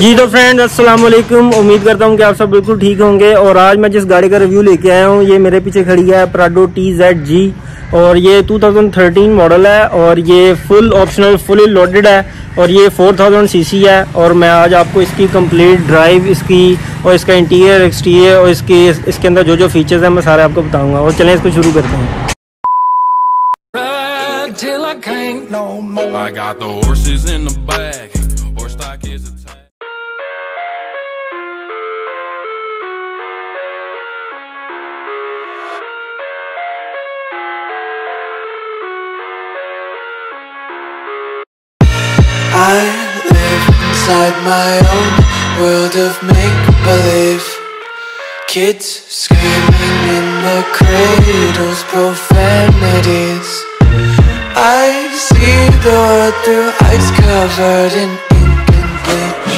जी तो फ्रेंड्स अस्सलाम वालेकुम। उम्मीद करता हूँ कि आप सब बिल्कुल ठीक होंगे। और आज मैं जिस गाड़ी का रिव्यू लेके आया हूँ, ये मेरे पीछे खड़ी है प्राडो TZG और ये 2013 मॉडल है और ये फुल ऑप्शनल फुली लोडेड है और ये 4000 सीसी है। और मैं आज आपको इसकी कंप्लीट ड्राइव इसकी और इसका इंटीरियर एक्सटीरियर और इसके अंदर जो जो फीचर्स हैं मैं सारे आपको बताऊँगा। और चलें इसको शुरू करते हैं। Till I can't no more. I got the horses in the back. Horse stock is attached. I live inside my own world of make-believe. Kids screaming in the cradles, profanities. I see the world through eyes covered in ink and bleach.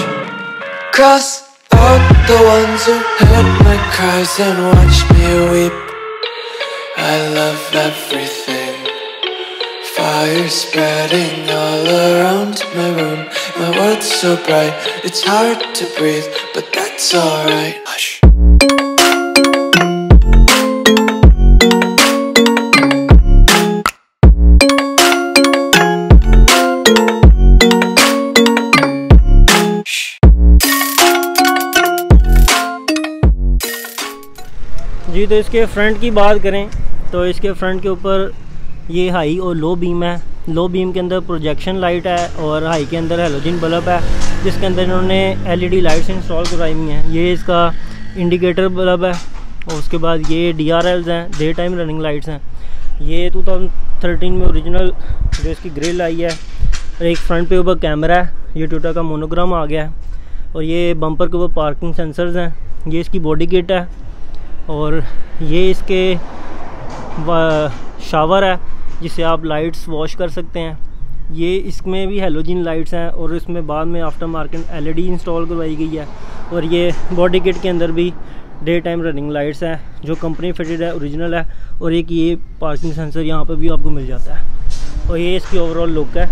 Cross out the ones who heard my cries and watched me weep. I love everything. Fire spreading all around my room. My world's so bright, it's hard to breathe, but that's alright. Hush. जी तो इसके front की बात करें तो इसके front के ऊपर ये हाई और लो बीम है। लो बीम के अंदर प्रोजेक्शन लाइट है और हाई के अंदर हैलोजन बल्ब है, जिसके अंदर इन्होंने LED लाइट्स इंस्टॉल करवाई हुई हैं। ये इसका इंडिकेटर बल्ब है और उसके बाद ये DRLs हैं, डे टाइम रनिंग लाइट्स हैं। ये 2013 में ओरिजिनल जो इसकी ग्रिल आई है और एक फ्रंट पे ऊपर कैमरा है। ये टोयोटा का मोनोग्राम आ गया है और ये बम्पर के ऊपर पार्किंग सेंसर्स हैं। ये इसकी बॉडी किट है और ये इसके शावर है जिससे आप लाइट्स वॉश कर सकते हैं। ये इसमें भी हैलोजन लाइट्स हैं और इसमें बाद में आफ्टर मार्केट LED इंस्टॉल करवाई गई है। और ये बॉडी किट के अंदर भी डे टाइम रनिंग लाइट्स हैं जो कंपनी फिटेड है, ओरिजिनल है। और एक ये पार्किंग सेंसर यहाँ पर भी आपको मिल जाता है। और ये इसकी ओवरऑल लुक है।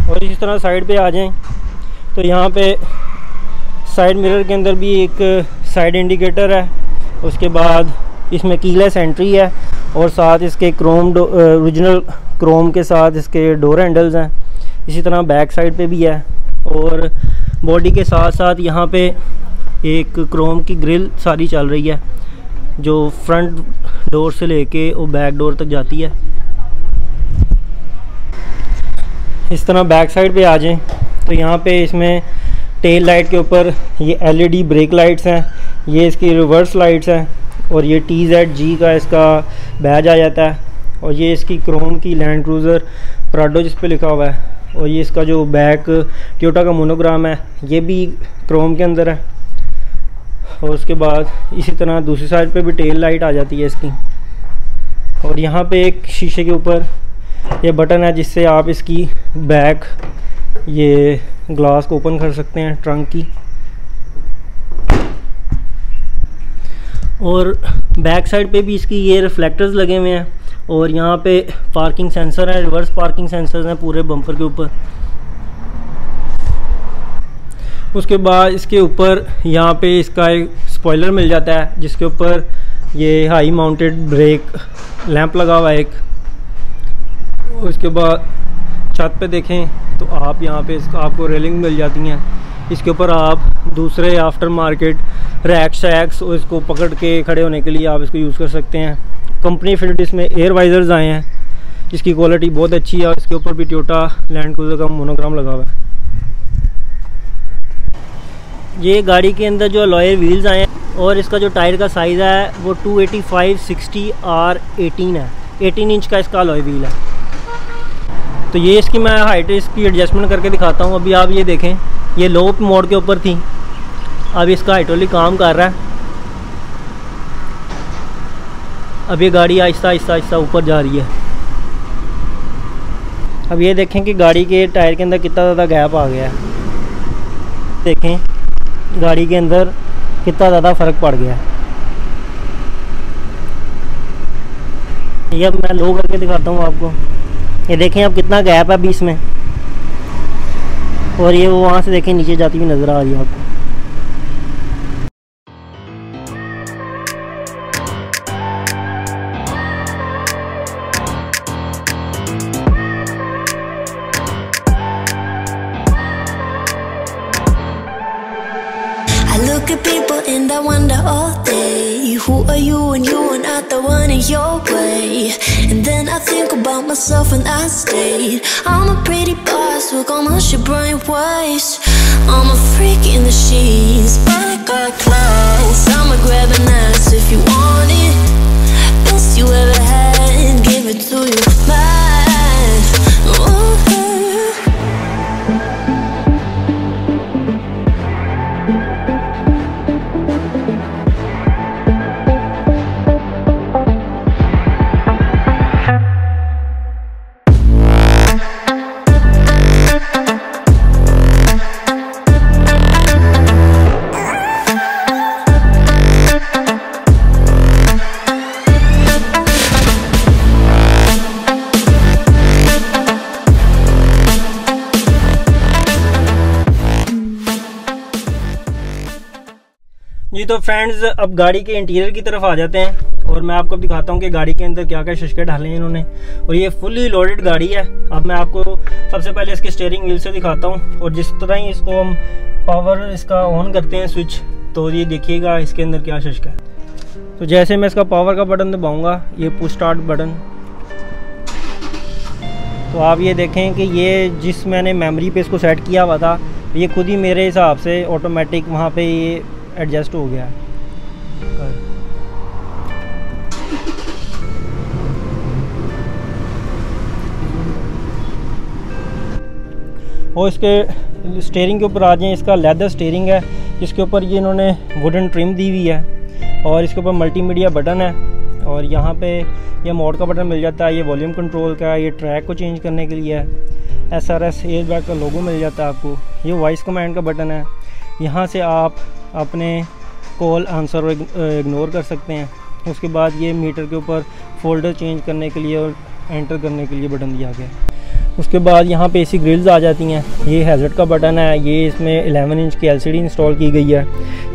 और इसी तरह साइड पे आ जाएं तो यहाँ पे साइड मिरर के अंदर भी एक साइड इंडिकेटर है। उसके बाद इसमें कीलेस एंट्री है और साथ इसके क्रोम ओरिजिनल क्रोम के साथ इसके डोर हैंडल्स हैं। इसी तरह बैक साइड पे भी है और बॉडी के साथ साथ यहाँ पे एक क्रोम की ग्रिल सारी चल रही है जो फ्रंट डोर से लेके और बैक डोर तक जाती है। इस तरह बैक साइड पे आ जाएं तो यहाँ पे इसमें टेल लाइट के ऊपर ये LED ब्रेक लाइट्स हैं, ये इसकी रिवर्स लाइट्स हैं और ये TZG का इसका बैज आ जाता है। और ये इसकी क्रोम की लैंड क्रूज़र प्राडो जिस पे लिखा हुआ है। और ये इसका जो बैक टोयोटा का मोनोग्राम है ये भी क्रोम के अंदर है। और उसके बाद इसी तरह दूसरी साइड पे भी टेल लाइट आ जाती है इसकी। और यहाँ पे एक शीशे के ऊपर ये बटन है जिससे आप इसकी बैक ये ग्लास को ओपन कर सकते हैं ट्रंक की। और बैक साइड पे भी इसकी ये रिफ्लेक्टर्स लगे हुए हैं और यहाँ पे पार्किंग सेंसर है, रिवर्स पार्किंग सेंसर्स हैं पूरे बम्पर के ऊपर। उसके बाद इसके ऊपर यहाँ पे इसका एक स्पॉइलर मिल जाता है जिसके ऊपर ये हाई माउंटेड ब्रेक लैंप लगा हुआ है एक। उसके बाद छत पे देखें तो आप यहाँ पे इसका आपको रेलिंग मिल जाती हैं। इसके ऊपर आप दूसरे आफ्टर मार्केट रैक शैक्स और इसको पकड़ के खड़े होने के लिए आप इसको यूज़ कर सकते हैं। कंपनी फिटेड इसमें एयर वाइजर्स आए हैं जिसकी क्वालिटी बहुत अच्छी है और इसके ऊपर भी टोयोटा लैंड क्रूज़र का मोनोग्राम लगा हुआ है। ये गाड़ी के अंदर जो अलॉय व्हील्स आए हैं और इसका जो टायर का साइज़ है वो 285/60R18 है। 18 इंच का इसका अलॉय व्हील है। तो ये इसकी मैं हाइट इसकी एडजस्टमेंट करके दिखाता हूँ। अभी आप ये देखें, ये लो मोड के ऊपर थी, अब इसका हाइड्रोलिक काम कर रहा है। अब ये गाड़ी आहिस्ता आहिस्ता आहिस्ता ऊपर जा रही है। अब ये देखें कि गाड़ी के टायर के अंदर कितना ज़्यादा गैप आ गया है। देखें गाड़ी के अंदर कितना ज़्यादा फ़र्क पड़ गया है। ये अब मैं लो करके दिखाता हूँ आपको। ये देखें अब कितना गैप है बीच में, और ये वो वहाँ से देखें नीचे जाती हुई नज़र आ रही है आपको। I look at people and I wonder all day, who are you and you are not the one in your way. And then I think about myself and I stayed. I'm a pretty boss with all my shit brainwaves. I'm a freak in the sheets, but I got class. I'ma grab an ass if you want it. Best you ever had, give it to you, man. Ooh. जी तो friends, अब गाड़ी के interior की तरफ आ जाते हैं और मैं आपको दिखाता हूँ कि गाड़ी के अंदर क्या क्या शिशके डाले हैं इन्होंने। और ये फुली लोडेड गाड़ी है। अब मैं आपको सबसे पहले इसके स्टीयरिंग व्हील से दिखाता हूँ, और जिस तरह ही इसको हम पावर इसका ऑन करते हैं स्विच, तो ये देखिएगा इसके अंदर क्या शिशका है। तो जैसे मैं इसका पावर का बटन दबाऊँगा, ये पुश स्टार्ट बटन, तो आप ये देखें कि ये जिस मैंने मेमोरी पे इसको सेट किया हुआ था, ये खुद ही मेरे हिसाब से ऑटोमेटिक वहाँ पे ये एडजस्ट हो गया है। और इसके स्टीयरिंग के ऊपर आ जाएं, इसका लेदर स्टीयरिंग है, जिसके ऊपर ये इन्होंने वुडन ट्रिम दी हुई है, और इसके ऊपर मल्टीमीडिया बटन है, और यहाँ पे ये मोड का बटन मिल जाता है, ये वॉल्यूम कंट्रोल का, ये ट्रैक को चेंज करने के लिए है, SRS एयरबैग का लोगो मिल जाता है आपको, ये वॉइस कमांड का बटन है, यहाँ से आप अपने कॉल आंसर इग्नोर कर सकते हैं। उसके बाद ये मीटर के ऊपर फोल्डर चेंज करने के लिए और एंटर करने के लिए बटन दिया गया है। उसके बाद यहाँ पे एसी ग्रिल्स आ जाती हैं, ये हैज़र्ड का बटन है, ये इसमें 11 इंच की LCD इंस्टॉल की गई है।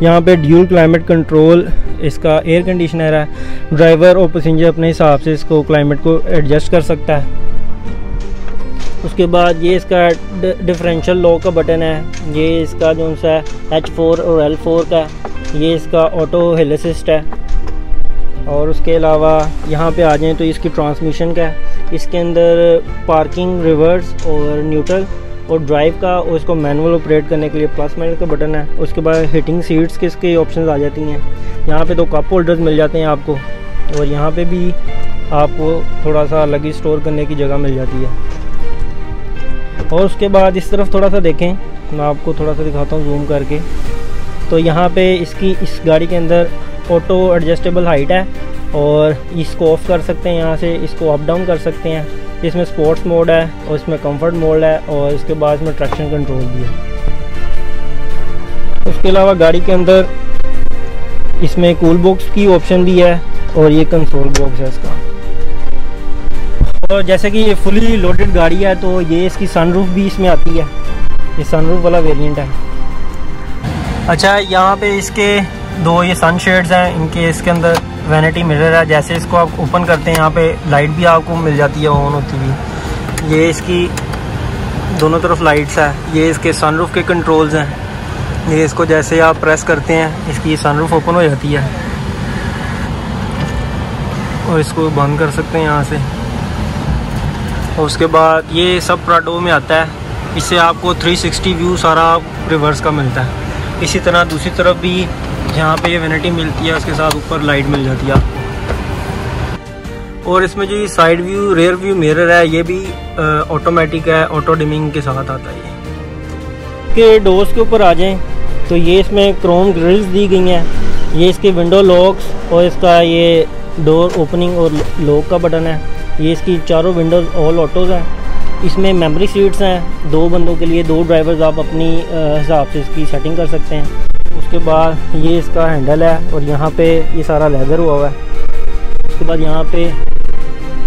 यहाँ पे ड्यूल क्लाइमेट कंट्रोल, इसका एयर कंडीशनर है, ड्राइवर और पैसेंजर अपने हिसाब से इसको क्लाइमेट को एडजस्ट कर सकता है। उसके बाद ये इसका डिफरेंशियल लॉक का बटन है, ये इसका जो सा H4 और L4 का, ये इसका ऑटो हिल असिस्ट है। और उसके अलावा यहाँ पे आ जाएं तो इसकी ट्रांसमिशन का है, इसके अंदर पार्किंग, रिवर्स और न्यूट्रल और ड्राइव का, और इसको मैनुअल ऑपरेट करने के लिए प्लस माइनस का बटन है। उसके बाद हीटिंग सीट्स के इसके ऑप्शन आ जाती हैं। यहाँ पे 2 कप होल्डर्स मिल जाते हैं आपको, और यहाँ पे भी आपको थोड़ा सा अलग ही स्टोर करने की जगह मिल जाती है। और उसके बाद इस तरफ थोड़ा सा देखें, मैं आपको थोड़ा सा दिखाता हूँ जूम करके। तो यहाँ पे इसकी इस गाड़ी के अंदर ऑटो एडजस्टेबल हाइट है, और इसको ऑफ़ कर सकते हैं, यहाँ से इसको अप डाउन कर सकते हैं। इसमें स्पोर्ट्स मोड है, और इसमें कंफर्ट मोड है, और इसके बाद इसमें ट्रैक्शन कंट्रोल भी है। उसके अलावा गाड़ी के अंदर इसमें कूल बॉक्स की ऑप्शन भी है, और ये कंसोल बॉक्स है इसका। और जैसे कि ये फुली लोडेड गाड़ी है, तो ये इसकी सनरूफ भी इसमें आती है, ये सनरूफ वाला वेरिएंट है। अच्छा, यहाँ पे इसके 2 ये सन शेड्स हैं, इनके इसके अंदर वैनिटी मिरर है। जैसे इसको आप ओपन करते हैं, यहाँ पे लाइट भी आपको मिल जाती है ऑन होती हुई। ये इसकी दोनों तरफ लाइट्स है, ये इसके सनरूफ के कंट्रोल्स हैं। ये इसको जैसे आप प्रेस करते हैं, इसकी सनरूफ ओपन हो जाती है, और इसको बंद कर सकते हैं यहाँ से। और उसके बाद ये सब प्राडो में आता है, इससे आपको 360 व्यू सारा रिवर्स का मिलता है। इसी तरह दूसरी तरफ भी जहाँ पे ये वैनिटी मिलती है, उसके साथ ऊपर लाइट मिल जाती है आपको। और इसमें जो side view, rear view mirror है, ये भी ऑटोमेटिक है, ऑटो डिमिंग के साथ आता है। के डोर्स के ऊपर आ जाएं तो ये इसमें क्रोम ग्रिल्स दी गई हैं, ये इसके विंडो लॉक्स और इसका ये डोर ओपनिंग और लॉक का बटन है। ये इसकी चारों विंडोज़ ऑल ऑटोज़ हैं। इसमें मेमोरी सीट्स हैं 2 बंदों के लिए, 2 ड्राइवर्स आप अपनी हिसाब से इसकी सेटिंग कर सकते हैं। उसके बाद ये इसका हैंडल है, और यहाँ पे ये सारा लेदर हुआ हुआ है। उसके बाद यहाँ पे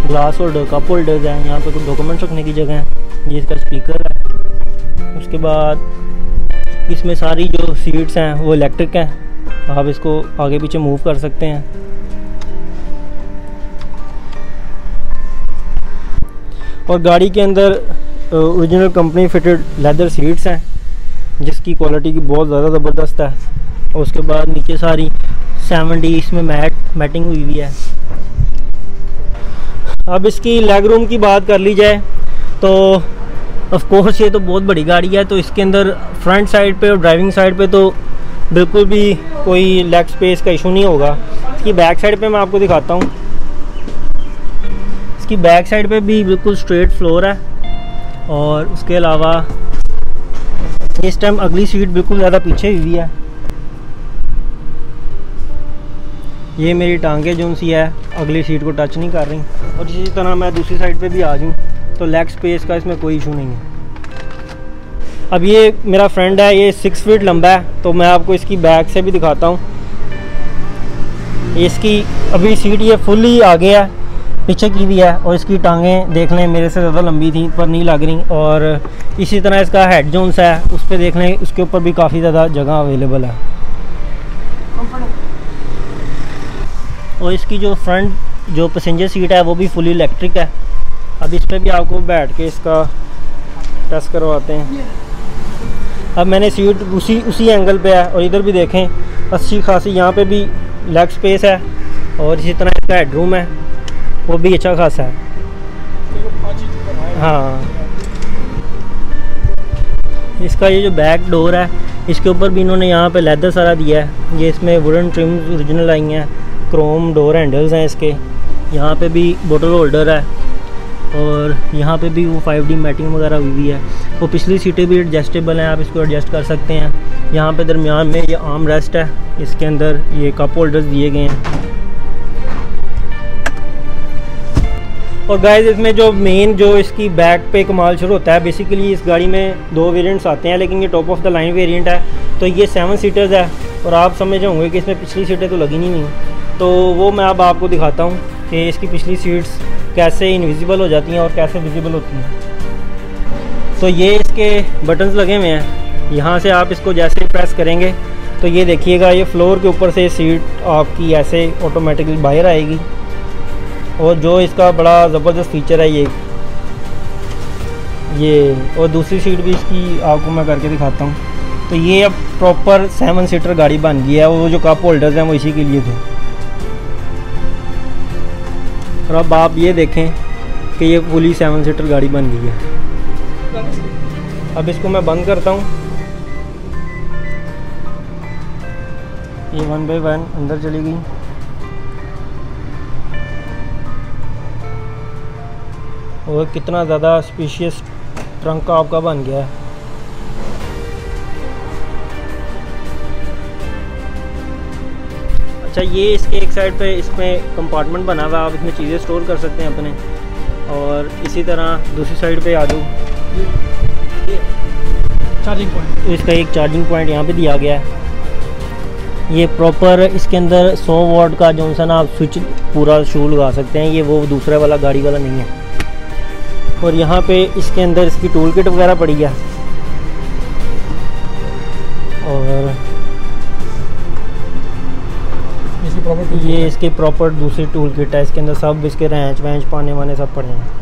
ग्लास होल्डर, कप होल्डर्स हैं, यहाँ पे कुछ डॉक्यूमेंट्स रखने की जगह है। ये इसका स्पीकर है। उसके बाद इसमें सारी जो सीट्स हैं वो इलेक्ट्रिक हैं, आप इसको आगे पीछे मूव कर सकते हैं। और गाड़ी के अंदर original company fitted leather seats हैं जिसकी क्वालिटी की बहुत ज़्यादा ज़बरदस्त है। और उसके बाद नीचे सारी 7D इसमें मैटिंग हुई हुई है। अब इसकी लेग रूम की बात कर ली जाए तो ऑफ कोर्स ये तो बहुत बड़ी गाड़ी है, तो इसके अंदर फ्रंट साइड पे और ड्राइविंग साइड पे तो बिल्कुल भी कोई लेग स्पेस का इशू नहीं होगा। इसकी बैक साइड पे मैं आपको दिखाता हूँ। इसकी बैक साइड पे भी बिल्कुल स्ट्रेट फ्लोर है। और उसके अलावा इस टाइम अगली सीट बिल्कुल ज़्यादा पीछे हुई है। ये मेरी टांगें जो सी है अगली सीट को टच नहीं कर रही। और इसी तरह मैं दूसरी साइड पे भी आ जाऊँ तो लेग स्पेस का इसमें कोई इशू नहीं है। अब ये मेरा फ्रेंड है, ये 6 फीट लंबा है, तो मैं आपको इसकी बैक से भी दिखाता हूँ। इसकी अभी सीट ये फुली आगे है, पीछे की भी है। और इसकी टांगें देख लें मेरे से ज़्यादा लंबी थी पर नहीं लग रही। और इसी तरह इसका हेड जोन्स है, उस पर देख लें, उसके ऊपर भी काफ़ी ज़्यादा जगह अवेलेबल है। और इसकी जो फ्रंट जो पैसेंजर सीट है वो भी फुली इलेक्ट्रिक है। अब इस पर भी आपको बैठ के इसका टेस्ट करवाते हैं। अब मैंने सीट उसी एंगल पे है और इधर भी देखें अच्छी खासी यहाँ पे भी लेग स्पेस है। और इसी तरह इसका हेडरूम है वो भी अच्छा खासा है। हाँ, इसका ये जो बैक डोर है इसके ऊपर भी इन्होंने यहाँ पे लेदर सारा दिया है। ये इसमें वुडन ट्रिम्स ओरिजिनल आई हैं, क्रोम डोर हैंडल्स हैं इसके। यहाँ पे भी बोतल होल्डर है और यहाँ पे भी वो 5D मैटिंग वगैरह हुई हुई है। वो पिछली सीटें भी एडजस्टेबल हैं, आप इसको एडजस्ट कर सकते हैं। यहाँ पे दरमियान में ये आर्म रेस्ट है, इसके अंदर ये कप होल्डर्स दिए गए हैं। और गाइस इसमें जो मेन जो इसकी बैक पे कमाल शुरू होता है, बेसिकली इस गाड़ी में 2 वेरिएंट्स आते हैं लेकिन ये top of the line variant है। तो ये 7 सीटर्स है और आप समझ होंगे कि इसमें पिछली सीटें तो लगी नहीं हुई। तो वो मैं अब आपको दिखाता हूँ कि इसकी पिछली सीट्स कैसे इनविजिबल हो जाती हैं और कैसे विजिबल होती हैं। तो ये इसके बटन्स लगे हुए हैं, यहाँ से आप इसको जैसे प्रेस करेंगे तो ये देखिएगा ये फ्लोर के ऊपर से सीट आपकी ऐसे ऑटोमेटिकली बाहर आएगी। और जो इसका बड़ा ज़बरदस्त फीचर है ये और दूसरी सीट भी इसकी आपको मैं करके दिखाता हूँ। तो ये अब प्रॉपर 7 सीटर गाड़ी बन गई है। वो जो कप होल्डर्स हैं वो इसी के लिए थे। और अब आप ये देखें कि ये फुली 7 सीटर गाड़ी बन गई है। अब इसको मैं बंद करता हूँ। ये 1 बाय 1 अंदर चली गई। और कितना ज़्यादा स्पेशियस ट्रंक आपका बन गया है। अच्छा, ये इसके एक साइड पे इसमें कंपार्टमेंट बना हुआ है, आप इसमें चीज़ें स्टोर कर सकते हैं अपने। और इसी तरह दूसरी साइड पे आ जाओ, चार्जिंग पॉइंट, तो इसका एक चार्जिंग पॉइंट यहाँ पे दिया गया है। ये प्रॉपर इसके अंदर 100 वाट का जो सा ना आप स्विच पूरा शू लगा सकते हैं। ये वो दूसरा वाला गाड़ी वाला नहीं है। और यहाँ पे इसके अंदर इसकी टूल किट वगैरह पड़ी है। और ये इसके प्रॉपर दूसरी टूल किट है। इसके अंदर सब इसके रेंच वेंच पाने वाने सब पड़े हैं।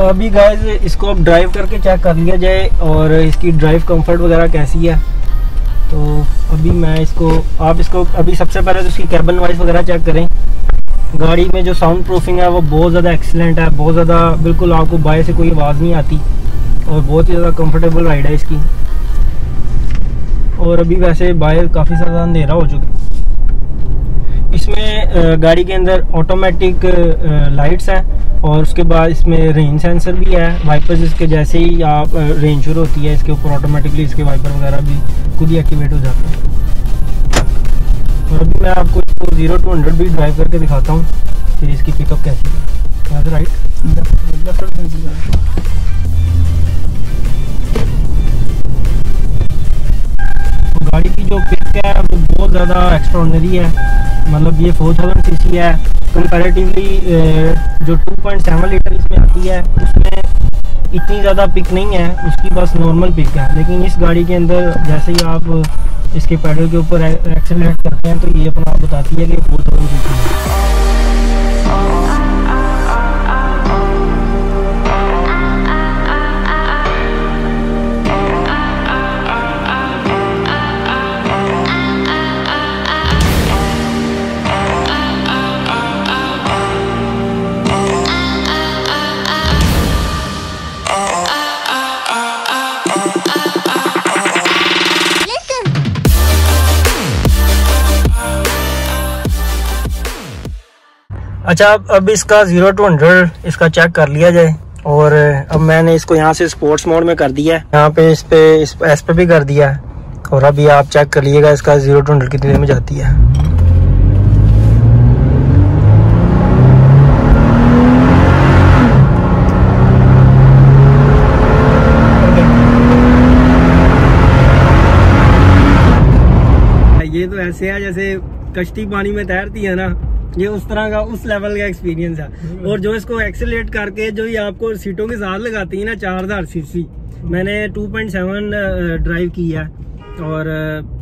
अभी गाइस इसको अब ड्राइव करके चेक कर लिया जाए और इसकी ड्राइव कंफर्ट वगैरह कैसी है। तो अभी मैं इसको अभी सबसे पहले तो इसकी कैबिन नॉइस वगैरह चेक करें। गाड़ी में जो साउंड प्रूफिंग है वो बहुत ज़्यादा एक्सीलेंट है, बहुत ज़्यादा, बिल्कुल आपको बाहर से कोई आवाज़ नहीं आती और बहुत ही ज़्यादा कंफर्टेबल राइड है इसकी। और अभी वैसे बाहर काफ़ी ज़्यादा अंधेरा हो चुका है। इसमें गाड़ी के अंदर ऑटोमेटिक लाइट्स हैं और उसके बाद इसमें रेन सेंसर भी है। वाइपर्स इसके जैसे ही आप रेन शुरू होती है इसके ऊपर ऑटोमेटिकली इसके वाइपर वगैरह भी खुद ही एक्टिवेट हो जाते हैं। और अभी मैं आपको 0 to 100 भी ड्राइव करके दिखाता हूँ कि इसकी पिकअप कैसी है। राइट गाड़ी की जो पिक है वो बहुत ज़्यादा एक्स्ट्राऑर्डिनरी है। मतलब ये 4000 सीसी है कंपैरेटिवली जो 2.7 लीटर इसमें आती है उसमें इतनी ज़्यादा पिक नहीं है, उसकी बस नॉर्मल पिक है। लेकिन इस गाड़ी के अंदर जैसे ही आप इसके पैडल के ऊपर एक्सेलरेट करते हैं तो ये अपना आप बताती है कि 4000 सीसी है। अच्छा, अब इसका 0 to 100 इसका चेक कर लिया जाए। और अब मैंने इसको यहाँ से स्पोर्ट्स मोड में कर दिया है, यहाँ पे इस पे भी कर दिया है। और अभी आप चेक कर लीजिएगा इसका 0 to 100 कितनी देर में जाती है। ये तो ऐसे है जैसे कश्ती पानी में तैरती है ना, ये उस तरह का उस लेवल का एक्सपीरियंस है। और जो इसको एक्सेलरेट करके जो ये आपको सीटों के साथ लगाती है ना 4000 सीसी, मैंने 2.7 ड्राइव की है। और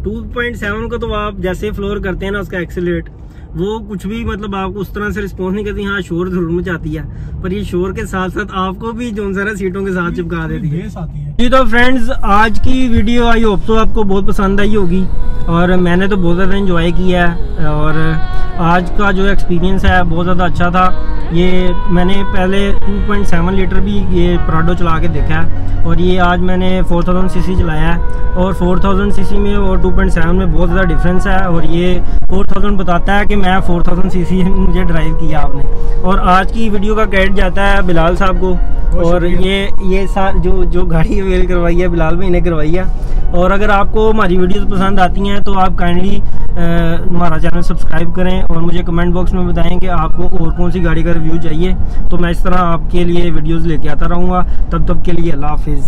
2.7 को तो आप जैसे फ्लोर करते हैं ना उसका एक्सेलरेट, वो कुछ भी मतलब आपको उस तरह से रिस्पॉन्स नहीं करती। हाँ, शोर जरूर मचाती है पर ये शोर के साथ साथ आपको भी जो सारा सीटों के साथ चिपका देती है। जी तो फ्रेंड्स, आज की वीडियो आई होप तो आपको बहुत पसंद आई होगी और मैंने तो बहुत ज़्यादा एंजॉय किया है। और आज का जो एक्सपीरियंस है बहुत ज़्यादा अच्छा था। ये मैंने पहले 2.7 लीटर भी ये प्राडो चला के देखा है और ये आज मैंने 4000 सीसी चलाया है। और 4000 सीसी में और 2.7 में बहुत ज़्यादा डिफरेंस है। और ये 4000 बताता है कि मैं 4000 सीसी मुझे ड्राइव किया आपने। और आज की वीडियो का क्रेडिट जाता है बिलाल साहब को। और ये जो गाड़ी अवेल करवाई है बिलाल भाई ने करवाई है। और अगर आपको हमारी वीडियोस पसंद आती हैं तो आप काइंडली हमारा चैनल सब्सक्राइब करें और मुझे कमेंट बॉक्स में बताएं कि आपको और कौन सी गाड़ी का रिव्यू चाहिए, तो मैं इस तरह आपके लिए वीडियोस लेके आता रहूँगा। तब के लिए अल्लाह हाफिज़।